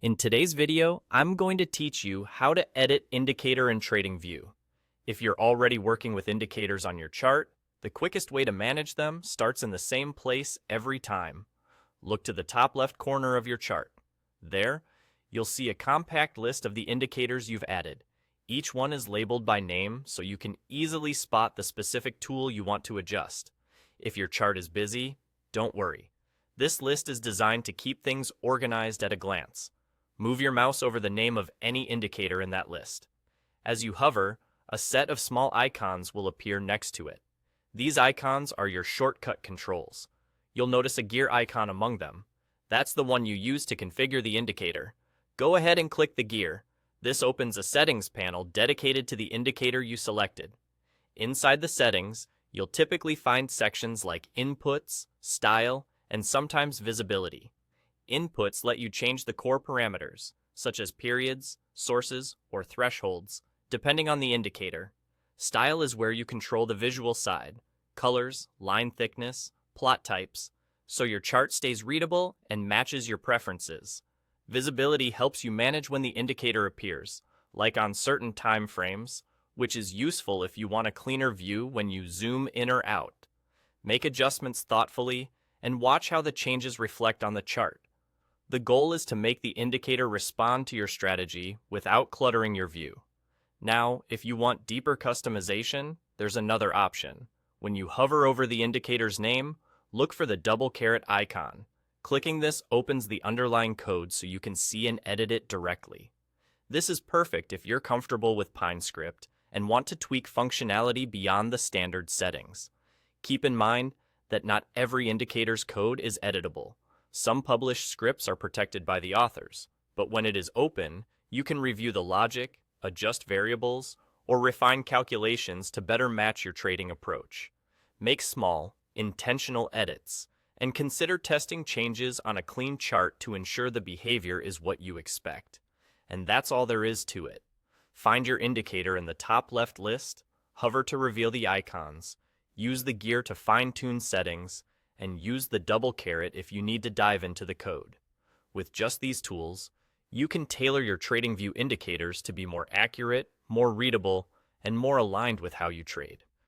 In today's video, I'm going to teach you how to edit indicator in TradingView. If you're already working with indicators on your chart, the quickest way to manage them starts in the same place every time. Look to the top left corner of your chart. There, you'll see a compact list of the indicators you've added. Each one is labeled by name so you can easily spot the specific tool you want to adjust. If your chart is busy, don't worry. This list is designed to keep things organized at a glance. Move your mouse over the name of any indicator in that list. As you hover, a set of small icons will appear next to it. These icons are your shortcut controls. You'll notice a gear icon among them. That's the one you use to configure the indicator. Go ahead and click the gear. This opens a settings panel dedicated to the indicator you selected. Inside the settings, you'll typically find sections like Inputs, Style, and sometimes Visibility. Inputs let you change the core parameters, such as periods, sources, or thresholds, depending on the indicator. Style is where you control the visual side, colors, line thickness, plot types, so your chart stays readable and matches your preferences. Visibility helps you manage when the indicator appears, like on certain time frames, which is useful if you want a cleaner view when you zoom in or out. Make adjustments thoughtfully and watch how the changes reflect on the chart. The goal is to make the indicator respond to your strategy without cluttering your view. Now, if you want deeper customization, there's another option. When you hover over the indicator's name, look for the double caret icon. Clicking this opens the underlying code so you can see and edit it directly. This is perfect if you're comfortable with PineScript and want to tweak functionality beyond the standard settings. Keep in mind that not every indicator's code is editable. Some published scripts are protected by the authors, but when it is open, you can review the logic, adjust variables, or refine calculations to better match your trading approach. Make small, intentional edits, and consider testing changes on a clean chart to ensure the behavior is what you expect. And that's all there is to it. Find your indicator in the top left list, hover to reveal the icons, use the gear to fine-tune settings, and use the double caret if you need to dive into the code. With just these tools, you can tailor your TradingView indicators to be more accurate, more readable, and more aligned with how you trade.